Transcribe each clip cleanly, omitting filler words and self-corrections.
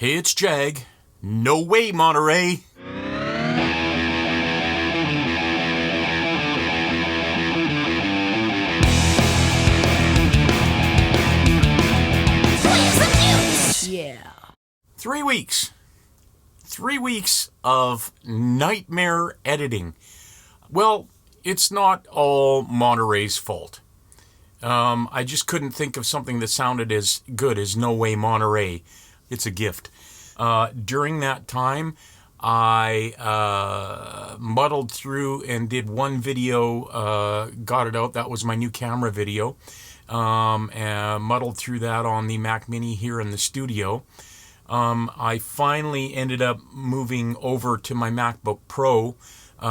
Hey, it's Jag. No way, Monterey. Yeah. 3 weeks. 3 weeks of nightmare editing. Well, it's not all Monterey's fault. I just couldn't think of something that sounded as good as No Way Monterey. It's a gift. During that time, I muddled through and did one video, got it out. That was my new camera video. And muddled through that on the MacMini here in the studio. I finally ended up moving over to my MacBook Pro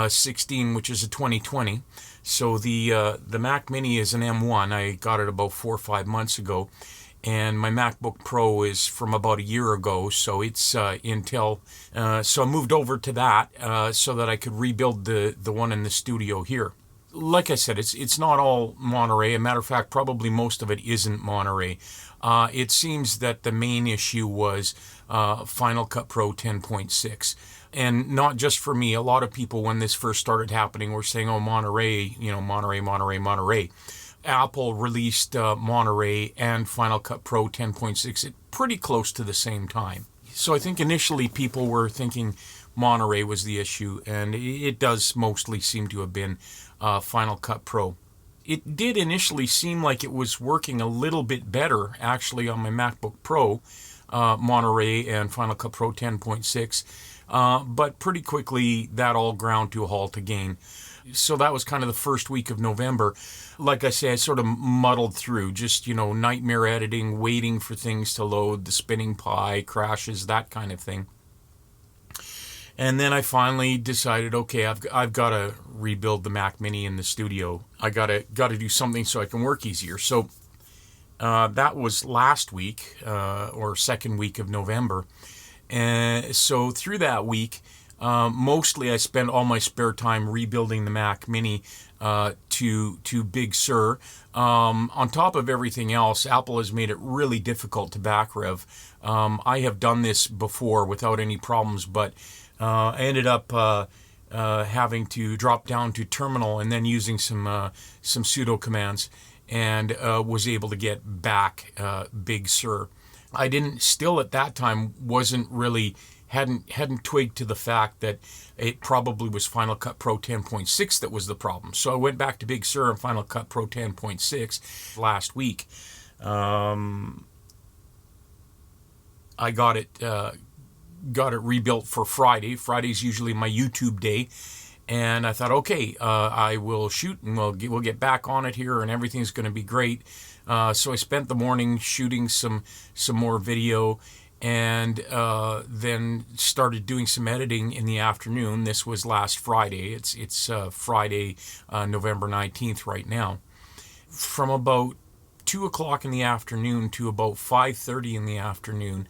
16, which is a 2020. So the Mac Mini is an M1. I got it about 4 or 5 months ago, and my MacBook Pro is from about a year ago. So it's Intel. So I moved over to that so that I could rebuild the one in the studio here. Like I said, it's not all Monterey. A matter of fact, probably most of it isn't Monterey. It seems that the main issue was Final Cut Pro 10.6. And not just for me. A lot of people, when this first started happening, were saying, oh, Monterey, Monterey. Apple released Monterey and Final Cut Pro 10.6 at pretty close to the same time. So I think initially people were thinking Monterey was the issue, and it does mostly seem to have been Final Cut Pro. It did initially seem like it was working a little bit better, actually, on my MacBook Pro, Monterey and Final Cut Pro 10.6. But pretty quickly, that all ground to a halt again. So that was kind of the first week of November. Like I say, I sort of muddled through, just, nightmare editing, waiting for things to load, the spinning pie, crashes, that kind of thing. And then I finally decided, okay, I've got to rebuild the Mac Mini in the studio. I got to do something so I can work easier. So that was last week, or second week of November. And so through that week, mostly I spent all my spare time rebuilding the Mac Mini to Big Sur. On top of everything else, Apple has made it really difficult to back rev. I have done this before without any problems, but I ended up having to drop down to terminal and then using some sudo commands, and was able to get back Big Sur. I still at that time hadn't twigged to the fact that it probably was Final Cut Pro 10.6 that was the problem. So I went back to Big Sur and Final Cut Pro 10.6 last week. I got it rebuilt for Friday. Friday's usually my YouTube day. And I thought, okay, I will shoot and we'll get back on it here and everything's going to be great. So I spent the morning shooting some more video, and then started doing some editing in the afternoon. This was last Friday. It's Friday, November 19th right now. From about 2 o'clock in the afternoon to about 5:30 in the afternoon,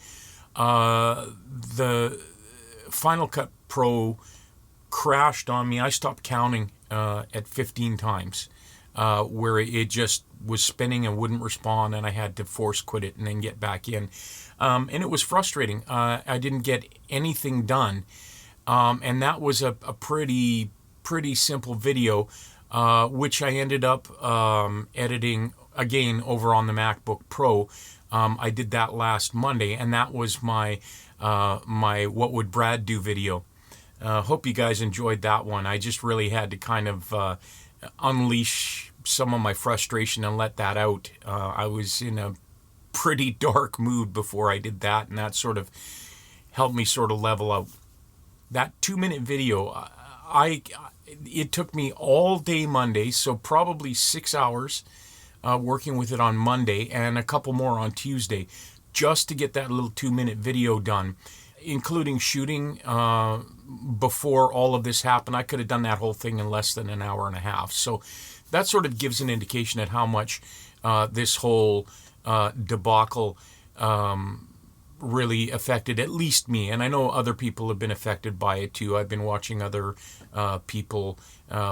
the Final Cut Pro crashed on me. I stopped counting at 15 times, where it just was spinning and wouldn't respond, and I had to force quit it and then get back in. And it was frustrating. I didn't get anything done. And that was a pretty simple video, which I ended up editing again over on the MacBook Pro. I did that last Monday, and that was my What Would Brad Do video. Hope you guys enjoyed that one. I just really had to kind of unleash some of my frustration and let that out. I was in a pretty dark mood before I did that, and that sort of helped me sort of level out. That 2-minute video, it took me all day Monday, so probably 6 hours working with it on Monday and a couple more on Tuesday, just to get that little 2-minute video done, including shooting before all of this happened. I could have done that whole thing in less than an hour and a half. So that sort of gives an indication at how much this whole debacle really affected at least me. And I know other people have been affected by it too. I've been watching other people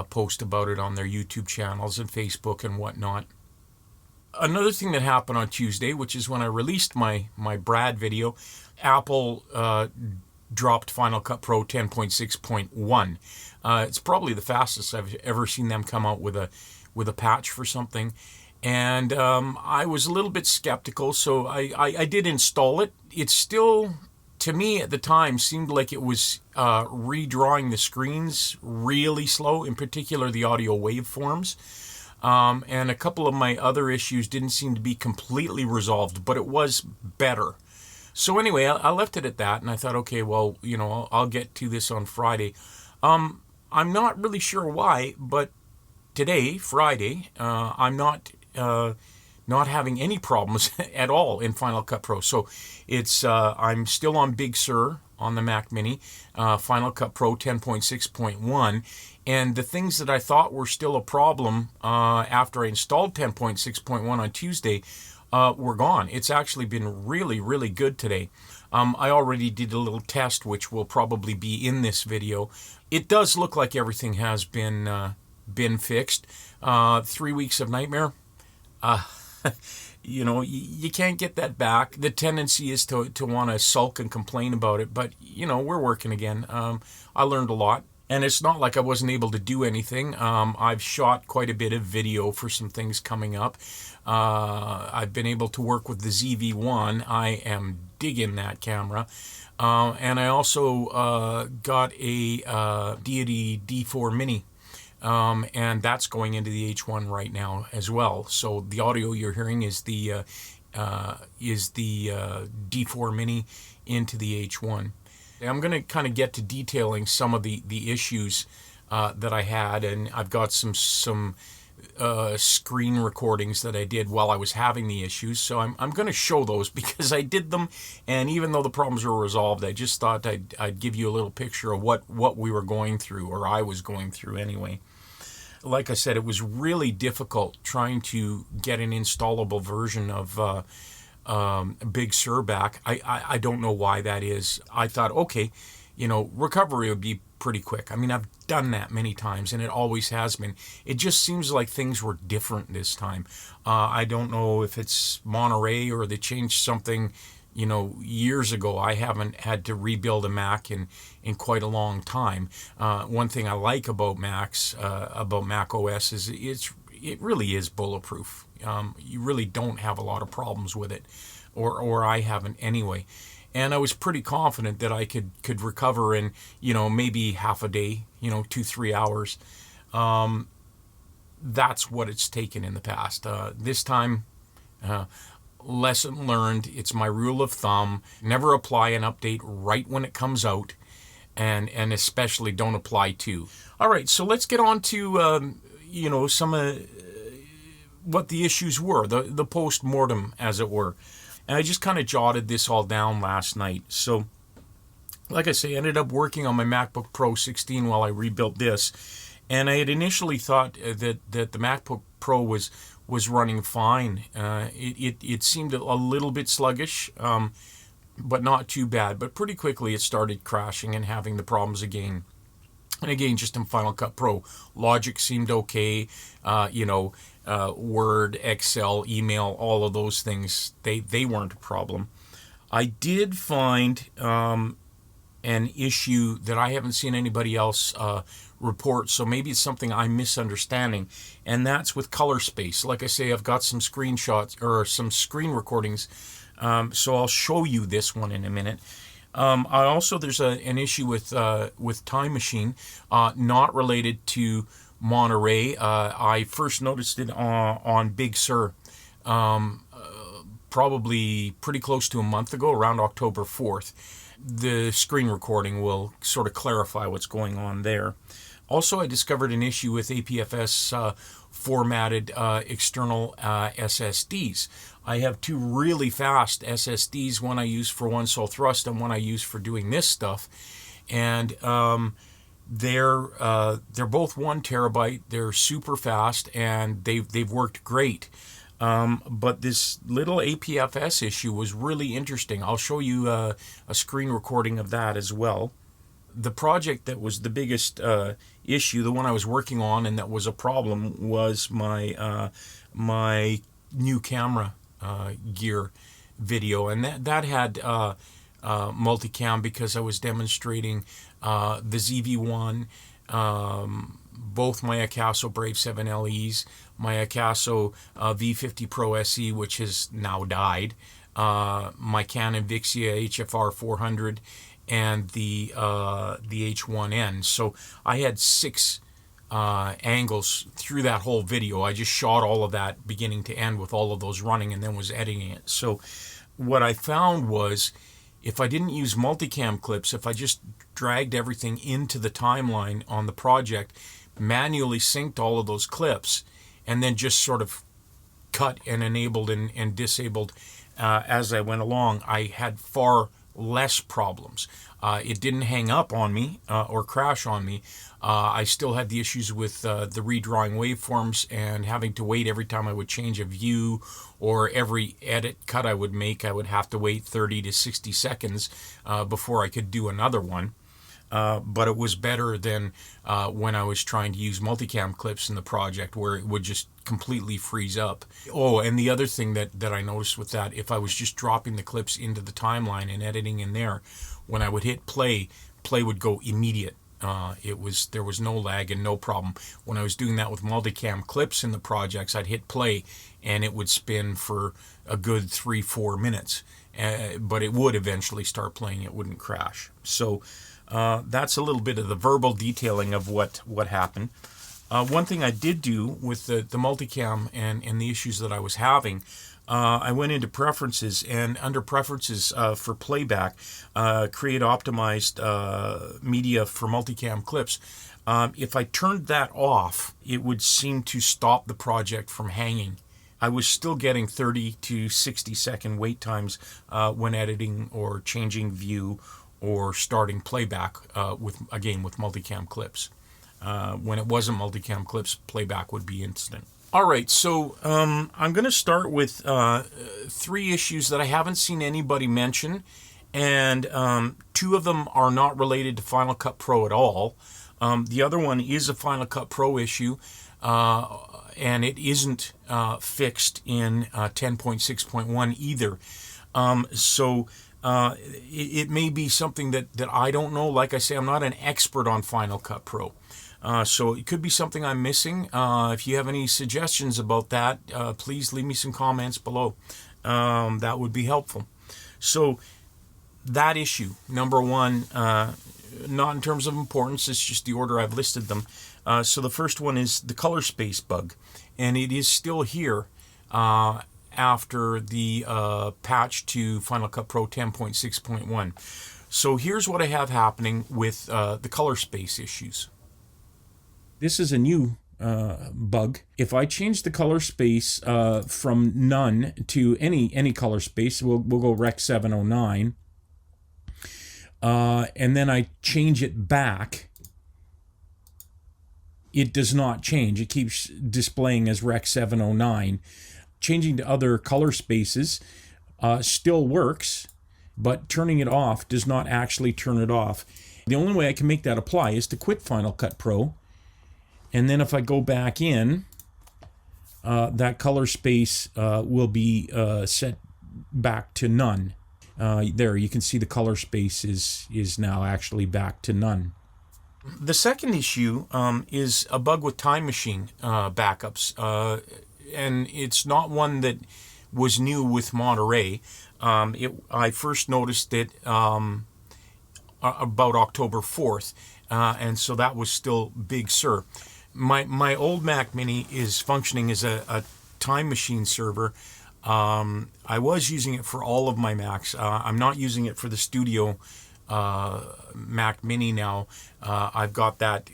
post about it on their YouTube channels and Facebook and whatnot. Another thing that happened on Tuesday, which is when I released my Brad video, Apple dropped Final Cut Pro 10.6.1. It's probably the fastest I've ever seen them come out with a patch for something. And I was a little bit skeptical, so I did install it. It still, to me at the time, seemed like it was redrawing the screens really slow, in particular the audio waveforms. And a couple of my other issues didn't seem to be completely resolved, but it was better. So anyway, I left it at that, and I thought, okay, well, I'll get to this on Friday. I'm not really sure why, but today, Friday, I'm not having any problems at all in Final Cut Pro. So it's I'm still on Big Sur on the MacMini, Final Cut Pro 10.6.1, and the things that I thought were still a problem after I installed 10.6.1 on Tuesday were gone. It's actually been really, really good today. I already did a little test, which will probably be in this video. It does look like everything has been fixed. 3 weeks of nightmare. You can't get that back. The tendency is to want to sulk and complain about it, but we're working again. I learned a lot, and it's not like I wasn't able to do anything. I've shot quite a bit of video for some things coming up. I've been able to work with the ZV-1. I am digging that camera. And I also got a Deity D4 Mini. And that's going into the H1 right now as well. So the audio you're hearing is the D4 Mini into the H1. I'm going to kind of get to detailing some of the issues that I had, and I've got some screen recordings that I did while I was having the issues. So I'm going to show those because I did them, and even though the problems were resolved, I just thought I'd give you a little picture of what we were going through, or I was going through anyway. Like I said, it was really difficult trying to get an installable version of Big Sur back. I don't know why that is. I thought, okay, recovery would be pretty quick. I mean, I've done that many times, and it always has been. It just seems like things were different this time. I don't know if it's Monterey or they changed something, years ago. I haven't had to rebuild a Mac in quite a long time. One thing I like about Macs, about Mac OS, is it really is bulletproof. You really don't have a lot of problems with it, or I haven't anyway. And I was pretty confident that I could recover in, maybe half a day, 2-3 hours. That's what it's taken in the past. This time, lesson learned. It's my rule of thumb. Never apply an update right when it comes out, and especially don't apply two. All right, so let's get on to, some of what the issues were, the post-mortem, as it were. And I just kind of jotted this all down last night. So, like I say, I ended up working on my MacBook Pro 16 while I rebuilt this. And I had initially thought that the MacBook Pro was running fine. It seemed a little bit sluggish, but not too bad. But pretty quickly it started crashing and having the problems again. And again, just in Final Cut Pro. Logic seemed okay. Word, Excel, email, all of those things, they weren't a problem. I did find an issue that I haven't seen anybody else report, so maybe it's something I'm misunderstanding, and that's with color space. Like I say, I've got some screenshots or some screen recordings, so I'll show you this one in a minute. There's an issue with Time Machine, not related to Monterey. I first noticed it on Big Sur, probably pretty close to a month ago, around October 4th. The screen recording will sort of clarify what's going on there. Also, I discovered an issue with APFS formatted external SSDs. I have two really fast SSDs, one I use for one soul thrust and one I use for doing this stuff. And they're both 1 terabyte. They're super fast, and they've worked great. But this little APFS issue was really interesting. I'll show you a screen recording of that as well. The project that was the biggest issue, the one I was working on and that was a problem, was my new camera gear video, and that had multicam because I was demonstrating the ZV-1, both my Akaso Brave 7 LEs, my Akaso V50 Pro SE, which has now died, my Canon Vixia HFR 400, and the H1N. So I had 6 angles through that whole video. I just shot all of that beginning to end with all of those running and then was editing it. So what I found was if I didn't use multicam clips, if I just dragged everything into the timeline on the project, manually synced all of those clips, and then just sort of cut and enabled and disabled as I went along, I had far less problems. It didn't hang up on me or crash on me. I still had the issues with the redrawing waveforms and having to wait every time I would change a view, or every edit cut I would make, I would have to wait 30 to 60 seconds before I could do another one. But it was better than when I was trying to use multicam clips in the project, where it would just completely freeze up. Oh, and the other thing that I noticed with that, if I was just dropping the clips into the timeline and editing in there, when I would hit play, play would go immediate. There was no lag and no problem. When I was doing that with multicam clips in the projects, I'd hit play and it would spin for a good 3-4 minutes. But it would eventually start playing. It wouldn't crash. So that's a little bit of the verbal detailing of what happened. One thing I did do with the multicam and the issues that I was having, I went into preferences, and under preferences for playback, create optimized media for multicam clips. If I turned that off, it would seem to stop the project from hanging. I was still getting 30 to 60 second wait times when editing or changing view or starting playback with multicam clips. When it wasn't multicam clips, playback would be instant. All right, so I'm going to start with 3 issues that I haven't seen anybody mention, and 2 of them are not related to Final Cut Pro at all. The other one is a Final Cut Pro issue, and it isn't fixed in 10.6.1 either. So it may be something that I don't know. Like I say, I'm not an expert on Final Cut Pro. So it could be something I'm missing. If you have any suggestions about that, please leave me some comments below. That would be helpful. So that issue, number 1, not in terms of importance, it's just the order I've listed them. So the first one is the color space bug, and it is still here after the patch to Final Cut Pro 10.6.1. So here's what I have happening with the color space issues. This is a new bug. If I change the color space from none to any color space, we'll go Rec 709, and then I change it back, it does not change. It keeps displaying as Rec 709. Changing to other color spaces still works, but turning it off does not actually turn it off. The only way I can make that apply is to quit Final Cut Pro. And then if I go back in, that color space will be set back to none. There, you can see the color space is now actually back to none. The second issue is a bug with Time Machine backups. And it's not one that was new with Monterey. I first noticed it about October 4th, and so that was still Big Sur. My old MacMini is functioning as a Time Machine server. I was using it for all of my Macs. I'm not using it for the studio MacMini now. I've got that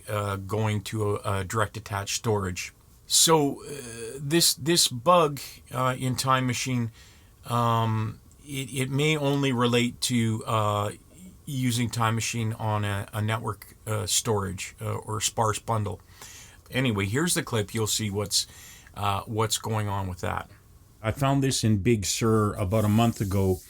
going to a direct attached storage. So this bug in Time Machine, it may only relate to using Time Machine on a network storage or sparse bundle. Anyway, here's the clip. You'll see what's going on with that. I found this in Big Sur about a month ago,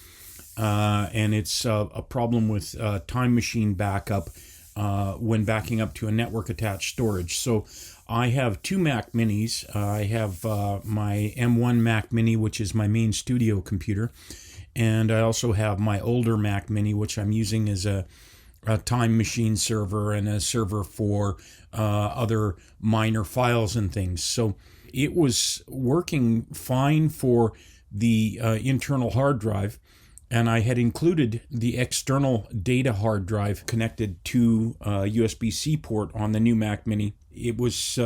and it's a problem with Time Machine backup when backing up to a network attached storage. So I have two Mac Minis. I have my M1 Mac Mini, which is my main studio computer, and I also have my older Mac Mini, which I'm using as a time machine server and a server for other minor files and things. So it was working fine for the internal hard drive, and I had included the external data hard drive connected to a USB-C port on the new Mac Mini. It was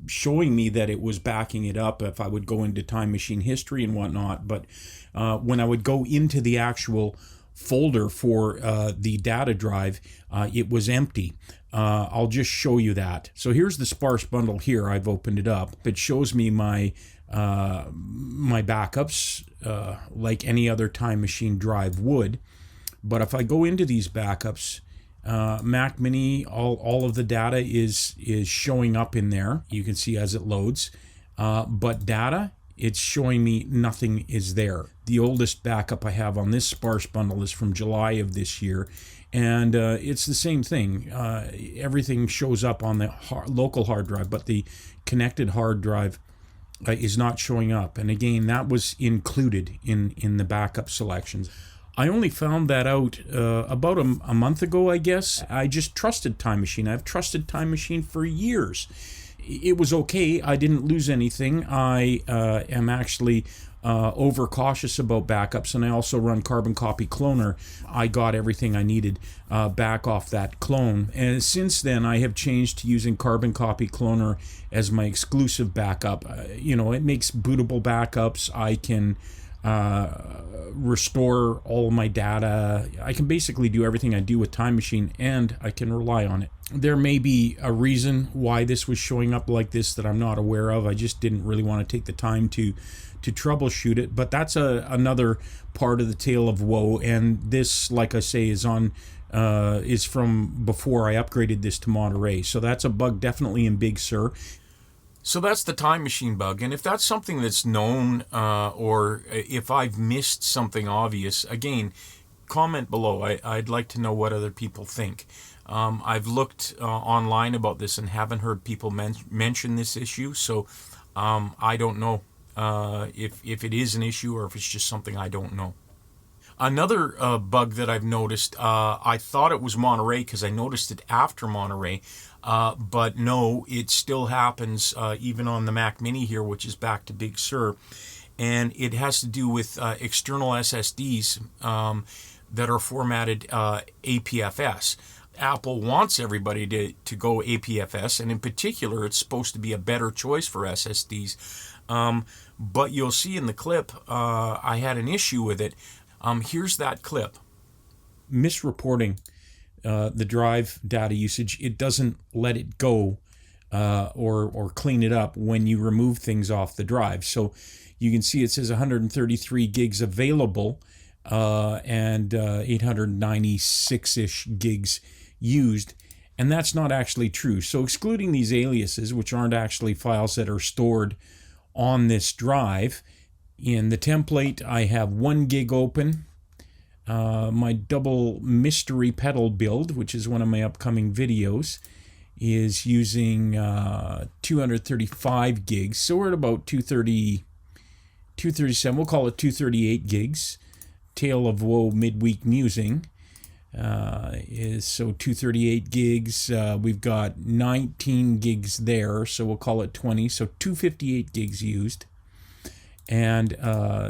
showing me that it was backing it up if I would go into Time Machine history and whatnot, but when I would go into the actual folder for the data drive, it was empty. I'll just show you that. So here's the sparse bundle here. I've opened it up. It shows me my backups like any other Time Machine drive would. But if I go into these backups, Mac Mini, all of the data is showing up in there. You can see as it loads. But data, it's showing me nothing is there. The oldest backup I have on this sparse bundle is from July of this year, and it's the same thing. Everything shows up on the local hard drive, but the connected hard drive is not showing up. And again, that was included in the backup selections. I only found that out about a month ago, I guess. I just trusted Time Machine. I've trusted Time Machine for years. It was okay. I didn't lose anything. I am actually overcautious about backups, and I also run Carbon Copy Cloner. I got everything I needed back off that clone. And since then, I have changed to using Carbon Copy Cloner as my exclusive backup. It makes bootable backups. I can restore all my data. I can basically do everything I do with Time Machine, and I can rely on it. There may be a reason why this was showing up like this that I'm not aware of. I just didn't really want to take the time to troubleshoot it, but that's another part of the tale of woe. And this, like I say, is from before I upgraded this to Monterey. So that's a bug definitely in Big Sur. So that's the Time Machine bug, and if that's something that's known, or if I've missed something obvious, again, comment below. I'd like to know what other people think. I've looked online about this and haven't heard people mention this issue, so I don't know if it is an issue or if it's just something I don't know. Another bug that I've noticed, I thought it was Monterey because I noticed it after Monterey, but no, it still happens even on the Mac Mini here, which is back to Big Sur, and it has to do with external SSDs that are formatted APFS. Apple wants everybody to go APFS, and in particular, it's supposed to be a better choice for SSDs. But you'll see in the clip, I had an issue with it. Here's that clip. Misreporting the drive data usage. It doesn't let it go or clean it up when you remove things off the drive. So you can see it says 133 gigs available and 896-ish gigs used, and that's not actually true. So excluding these aliases, which aren't actually files that are stored on this drive, in the template I have 1 gig open. My double mystery pedal build, which is one of my upcoming videos, is using 235 gigs. So we're at about 237, we'll call it 238 gigs. Tale of Woe midweek musing is so 238 gigs. We've got 19 gigs there, so we'll call it 20. So 258 gigs used. And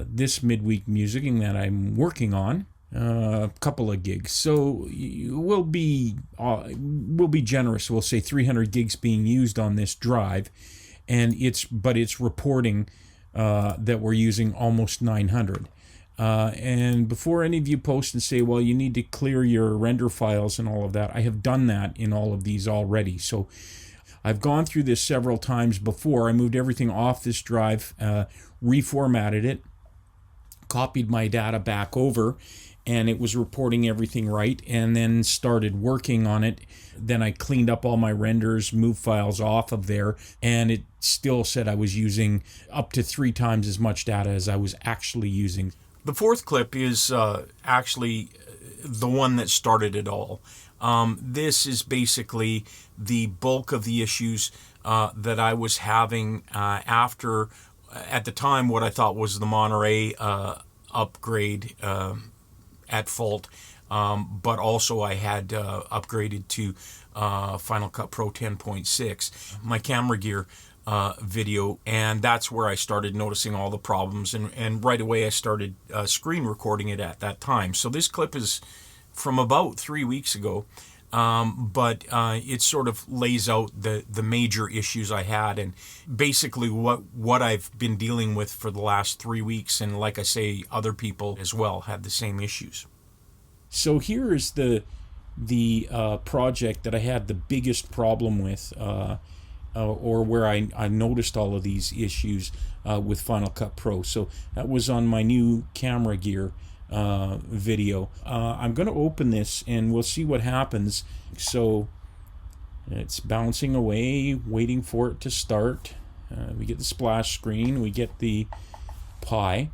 this midweek musing that I'm working on, a couple of gigs. So we'll be generous. We'll say 300 gigs being used on this drive, and it's reporting that we're using almost 900. And before any of you post and say, well, you need to clear your render files and all of that, I have done that in all of these already. So I've gone through this several times before. I moved everything off this drive, reformatted it, copied my data back over, and it was reporting everything right, and then started working on it. Then I cleaned up all my renders, moved files off of there, and it still said I was using up to 3 times as much data as I was actually using. The fourth clip is actually the one that started it all. This is basically the bulk of the issues that I was having after, at the time, what I thought was the Monterey upgrade at fault. But also I had upgraded to Final Cut Pro 10.6, my camera gear video, and that's where I started noticing all the problems, and right away I started screen recording it at that time. So this clip is from about 3 weeks ago, but it sort of lays out the major issues I had, and basically what I've been dealing with for the last 3 weeks, and like I say, other people as well had the same issues. So here is the project that I had the biggest problem with, or where I noticed all of these issues with Final Cut Pro. So that was on my new camera gear video. I'm going to open this and we'll see what happens. So it's bouncing away, waiting for it to start. We get the splash screen, we get the Pi,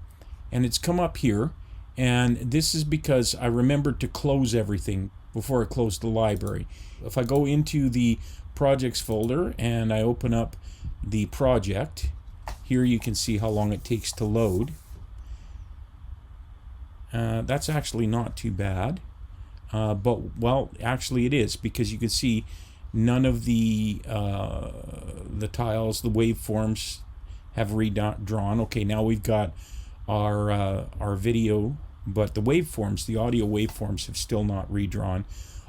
and it's come up here. And this is because I remembered to close everything before I closed the library. If I go into the projects folder and I open up the project, here you can see how long it takes to load. That's actually not too bad. But, well, actually it is, because you can see none of the tiles, the waveforms have redrawn. Okay, now we've got our video, but the waveforms, the audio waveforms, have still not redrawn.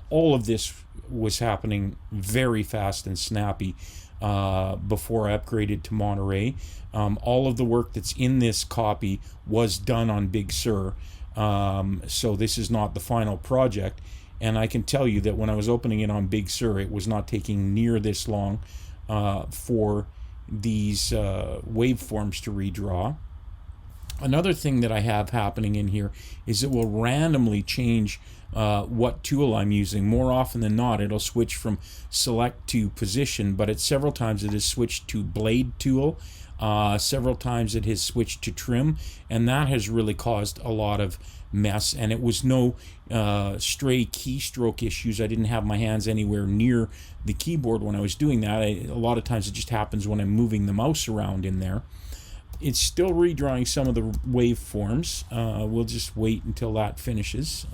All of this was happening very fast and snappy before I upgraded to Monterey. All of the work that's in this copy was done on Big Sur, so this is not the final project. And I can tell you that when I was opening it on Big Sur, it was not taking near this long for these waveforms to redraw. Another thing that I have happening in here is it will randomly change what tool I'm using. More often than not, it'll switch from select to position, but several times it has switched to blade tool. Several times it has switched to trim, and that has really caused a lot of mess. And it was no stray keystroke issues. I didn't have my hands anywhere near the keyboard when I was doing that. A lot of times it just happens when I'm moving the mouse around in there. It's still redrawing some of the waveforms. We'll just wait until that finishes.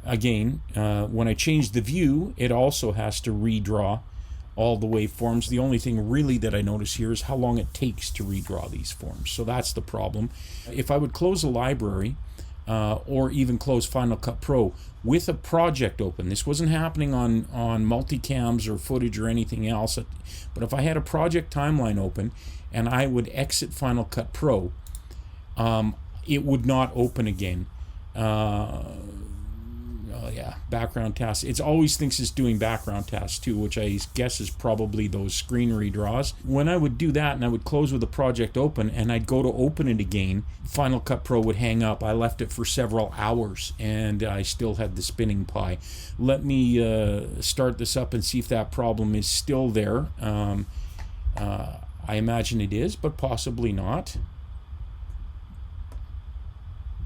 Again, when I change the view, it also has to redraw all the waveforms. The only thing really that I notice here is how long it takes to redraw these forms. So that's the problem. If I would close a library, or even close Final Cut Pro with a project open, this wasn't happening on multicams or footage or anything else, but if I had a project timeline open and I would exit Final Cut Pro, it would not open again. Oh yeah, background tasks. It always thinks it's doing background tasks too, which I guess is probably those screen redraws. When I would do that and I would close with the project open and I'd go to open it again, Final Cut Pro would hang up. I left it for several hours and I still had the spinning Pi. Let me start this up and see if that problem is still there. I imagine it is, but possibly not.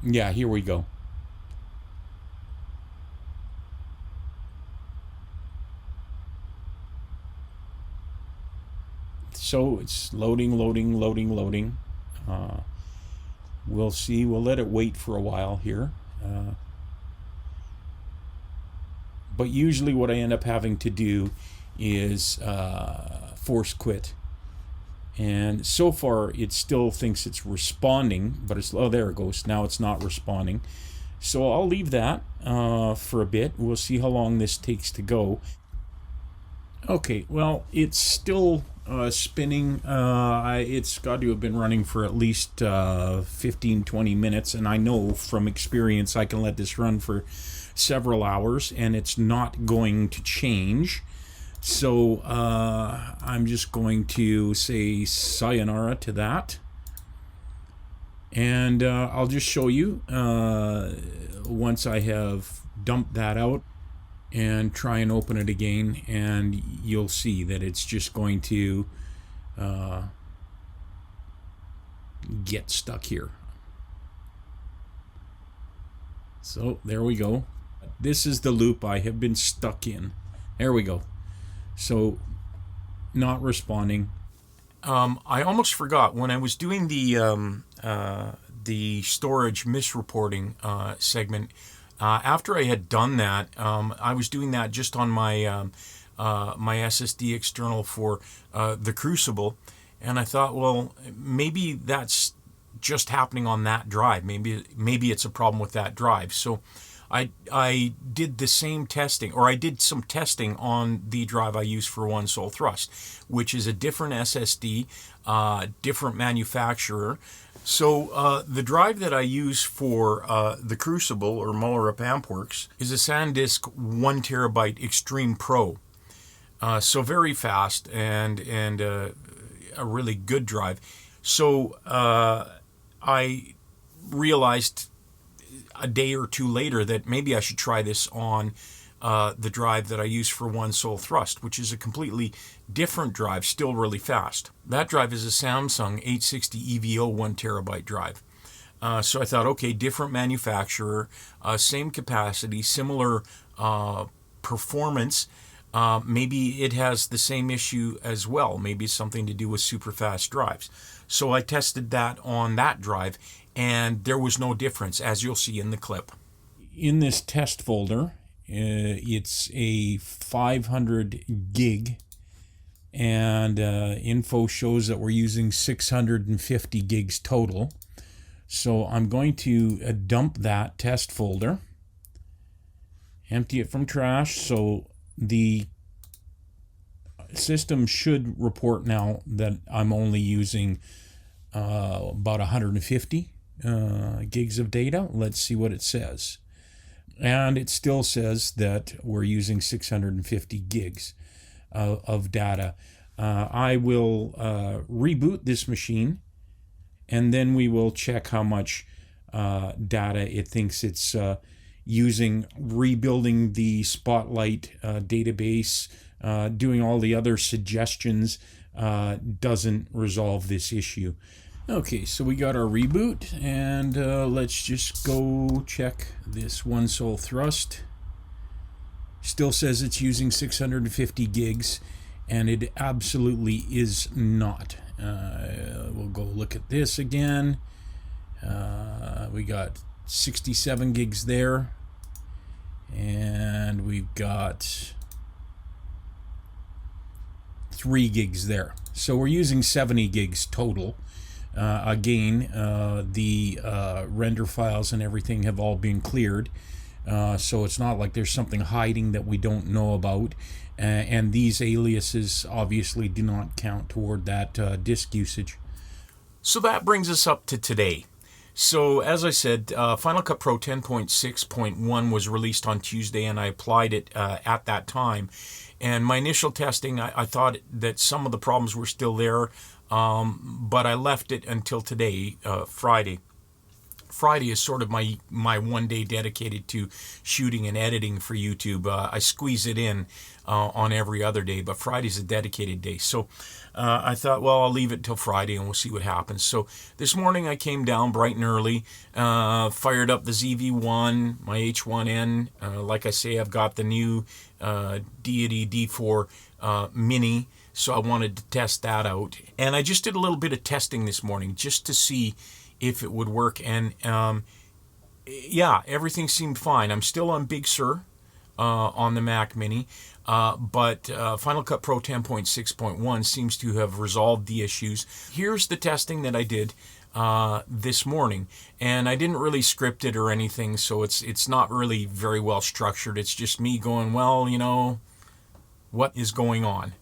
Yeah, here we go. So it's loading. We'll see. We'll let it wait for a while here. But usually what I end up having to do is force quit. And so far it still thinks it's responding, but it's, oh, there it goes. Now it's not responding. So I'll leave that for a bit. We'll see how long this takes to go. Okay, well, it's still spinning. It's got to have been running for at least 15-20 minutes, and I know from experience I can let this run for several hours and it's not going to change. So I'm just going to say sayonara to that, and I'll just show you once I have dumped that out and try and open it again, and you'll see that it's just going to get stuck here. So there we go. This is the loop I have been stuck in. There we go. So not responding. I almost forgot when I was doing the storage misreporting segment. After I had done that, I was doing that just on my my SSD external for the Crucible, and I thought, well, maybe that's just happening on that drive. Maybe it's a problem with that drive. So I did the same testing, or I did some testing on the drive I use for One Soul Thrust, which is a different SSD, different manufacturer. So the drive that I use for the Crucible or Mollerup AmpWorks is a SanDisk 1 terabyte Extreme Pro. So very fast and a really good drive. So I realized a day or two later that maybe I should try this on the drive that I use for One Soul Thrust, which is a completely different drive, still really fast. That drive is a Samsung 860 EVO 1 terabyte drive. So I thought, okay, different manufacturer, same capacity, similar performance. Maybe it has the same issue as well. Maybe it's something to do with super fast drives. So I tested that on that drive, and there was no difference, as you'll see in the clip. In this test folder, it's a 500 gig, and info shows that we're using 650 gigs total. So I'm going to dump that test folder, empty it from trash. So the system should report now that I'm only using about 150 gigs of data. Let's see what it says. And it still says that we're using 650 gigs of data. I will reboot this machine, and then we will check how much data it thinks it's using, rebuilding the Spotlight database, doing all the other suggestions doesn't resolve this issue. Okay, so we got our reboot, and let's just go check this One Soul Thrust. Still says it's using 650 gigs, and it absolutely is not. We'll go look at this again. We got 67 gigs there, and we've got 3 gigs there. So we're using 70 gigs total. Again, the render files and everything have all been cleared, so it's not like there's something hiding that we don't know about, and these aliases obviously do not count toward that disk usage. So that brings us up to today. So as I said, Final Cut Pro 10.6.1 was released on Tuesday, and I applied it at that time. And my initial testing, I thought that some of the problems were still there, but I left it until today, Friday. Friday is sort of my one day dedicated to shooting and editing for YouTube. I squeeze it in on every other day, but Friday's a dedicated day. So I thought, well, I'll leave it till Friday and we'll see what happens. So this morning I came down bright and early, fired up the ZV-1, my H1N. Like I say, I've got the new Deity D4 Mini, so I wanted to test that out. And I just did a little bit of testing this morning just to see if it would work, and yeah, everything seemed fine. I'm still on Big Sur on the MacMini, but Final Cut Pro 10.6.1 seems to have resolved the issues. Here's the testing that I did this morning, and I didn't really script it or anything, so it's not really very well structured. It's just me going, well, you know, what is going on?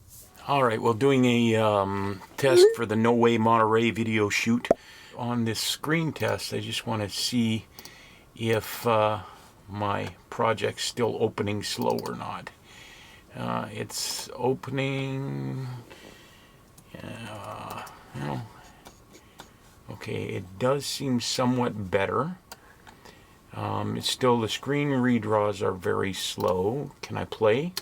All right, well, doing a test for the No Way Monterey video shoot. On this screen test, I just want to see if my project's still opening slow or not. It's opening. Well, okay, it does seem somewhat better. It's still, the screen redraws are very slow. Can I play?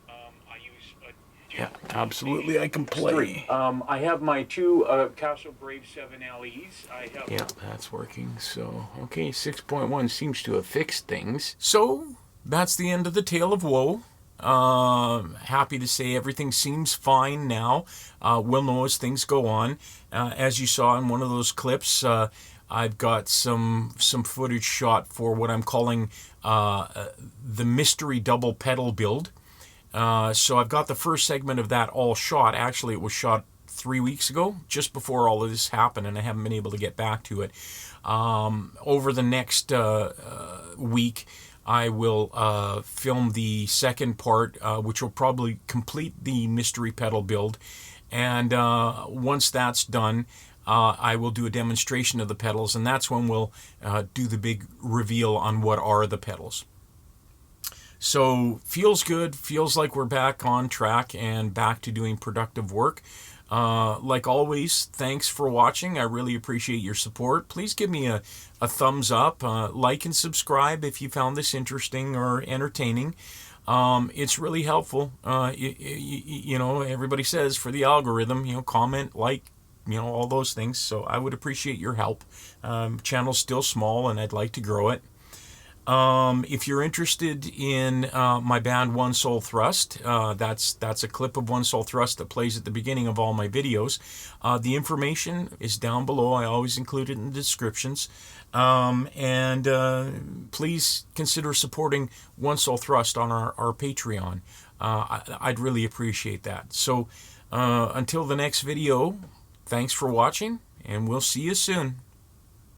I use a Yeah, absolutely. I can play. I have my two Castle Brave 7 LEs. Yeah, that's working. So, okay, 6.1 seems to have fixed things. So, that's the end of the Tale of Woe. Happy to say everything seems fine now. We'll know as things go on. As you saw in one of those clips, I've got some footage shot for what I'm calling the mystery double pedal build. So I've got the first segment of that all shot. Actually, it was shot 3 weeks ago, just before all of this happened, and I haven't been able to get back to it. Over the next week, I will film the second part, which will probably complete the mystery pedal build. And once that's done, I will do a demonstration of the pedals, and that's when we'll do the big reveal on what are the pedals. So, feels good, feels like we're back on track and back to doing productive work. Like always, thanks for watching. I really appreciate your support. Please give me a thumbs up, like and subscribe if you found this interesting or entertaining. It's really helpful. You know, everybody says for the algorithm, you know, comment, like, you know, all those things. So I would appreciate your help. Channel's still small and I'd like to grow it. If you're interested in my band One Soul Thrust, that's a clip of One Soul Thrust that plays at the beginning of all my videos. The information is down below. I always include it in the descriptions. Please consider supporting One Soul Thrust on our Patreon. I'd really appreciate that. So until the next video, thanks for watching, and we'll see you soon.